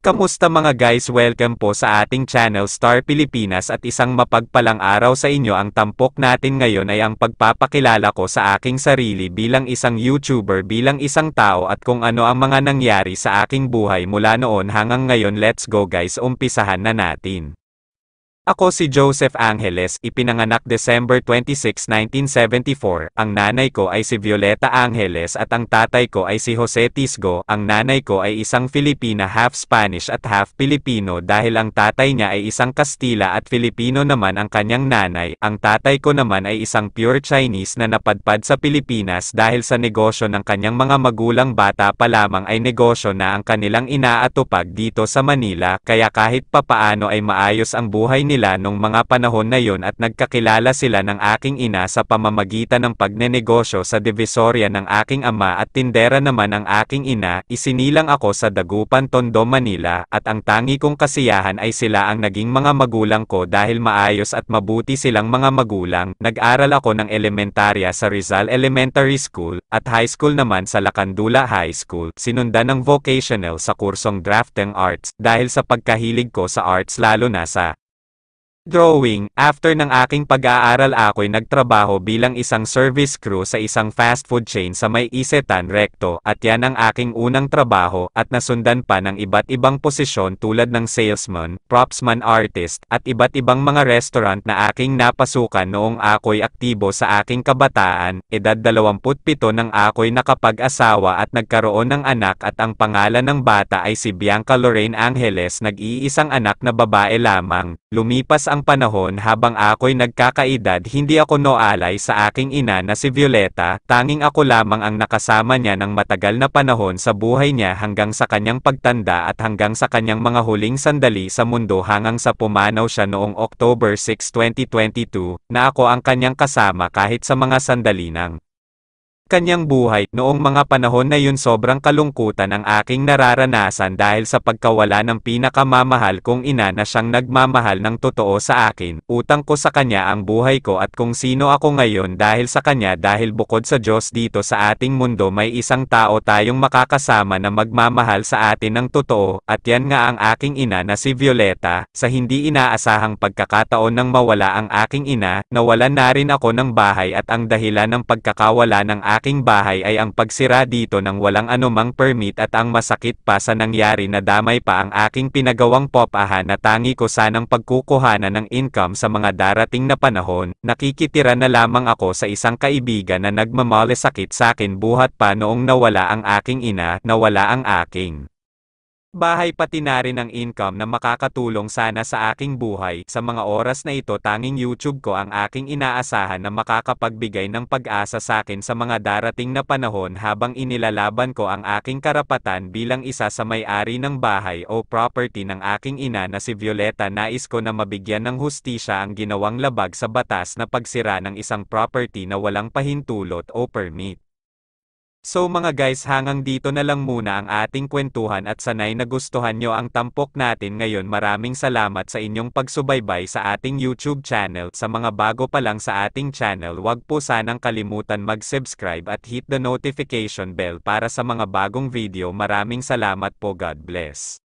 Kamusta mga guys? Welcome po sa ating channel Star Pilipinas at isang mapagpalang araw sa inyo. Ang tampok natin ngayon ay ang pagpapakilala ko sa aking sarili bilang isang YouTuber, bilang isang tao at kung ano ang mga nangyari sa aking buhay mula noon hanggang ngayon. Let's go guys, umpisahan na natin. Ako si Joseph Angeles, ipinanganak December 26, 1974, ang nanay ko ay si Violeta Angeles at ang tatay ko ay si Jose Tisgo. Ang nanay ko ay isang Filipina, half Spanish at half Filipino dahil ang tatay niya ay isang Kastila at Filipino naman ang kanyang nanay. Ang tatay ko naman ay isang pure Chinese na napadpad sa Pilipinas dahil sa negosyo ng kanyang mga magulang. Bata pa lamang ay negosyo na ang kanilang inaatupag dito sa Manila, kaya kahit papaano ay maayos ang buhay nila nung mga panahon na yon at nagkakilala sila ng aking ina sa pamamagitan ng pagnenegosyo sa Divisoria ng aking ama at tindera naman ang aking ina. Isinilang ako sa Dagupan, Tondo, Manila at ang tangi kong kasiyahan ay sila ang naging mga magulang ko dahil maayos at mabuti silang mga magulang. Nag-aral ako ng elementarya sa Rizal Elementary School at high school naman sa Lacandula High School. Sinundan ng vocational sa kursong Drafting Arts dahil sa pagkahilig ko sa arts lalo na sa drawing. After ng aking pag-aaral ako'y nagtrabaho bilang isang service crew sa isang fast food chain sa may Isetan, Recto, at yan ang aking unang trabaho at nasundan pa ng iba't ibang posisyon tulad ng salesman, propsman, artist, at iba't ibang mga restaurant na aking napasukan noong ako'y aktibo sa aking kabataan. Edad 27 nang ako'y nakapag-asawa at nagkaroon ng anak at ang pangalan ng bata ay si Bianca Lorraine Angeles, nag-iisang anak na babae lamang. Lumipas ang panahon habang ako'y nagkakaedad, hindi ako noalay sa aking ina na si Violeta, tanging ako lamang ang nakasama niya ng matagal na panahon sa buhay niya hanggang sa kanyang pagtanda at hanggang sa kanyang mga huling sandali sa mundo hanggang sa pumanaw siya noong October 6, 2022, na ako ang kanyang kasama kahit sa mga sandali ng kanyang buhay. Noong mga panahon na yun sobrang kalungkutan ang aking nararanasan dahil sa pagkawala ng pinakamamahal kong ina na siyang nagmamahal ng totoo sa akin. Utang ko sa kanya ang buhay ko at kung sino ako ngayon dahil sa kanya, dahil bukod sa Diyos dito sa ating mundo may isang tao tayong makakasama na magmamahal sa atin ng totoo, at yan nga ang aking ina na si Violeta. Sa hindi inaasahang pagkakataon nang mawala ang aking ina, nawalan na rin ako ng bahay at ang dahilan ng pagkakawala ng aking bahay ay ang pagsira dito ng walang anumang permit at ang masakit pa sa nangyari na damay pa ang aking pinagawang popahan na tangi ko sanang pagkukuhanan ng income sa mga darating na panahon. Nakikitira na lamang ako sa isang kaibigan na nagmamalasakit sa akin buhat pa noong nawala ang aking ina, nawala ang aking bahay pati na rin ang income na makakatulong sana sa aking buhay. Sa mga oras na ito tanging YouTube ko ang aking inaasahan na makakapagbigay ng pag-asa sa akin sa mga darating na panahon habang inilalaban ko ang aking karapatan bilang isa sa may-ari ng bahay o property ng aking ina na si Violeta. Nais ko na mabigyan ng hustisya ang ginawang labag sa batas na pagsira ng isang property na walang pahintulot o permit. So mga guys, hanggang dito na lang muna ang ating kwentuhan at sanay nagustuhan nyo ang tampok natin ngayon. Maraming salamat sa inyong pagsubaybay sa ating YouTube channel. Sa mga bago pa lang sa ating channel, wag po sanang kalimutan mag-subscribe at hit the notification bell para sa mga bagong video. Maraming salamat po. God bless.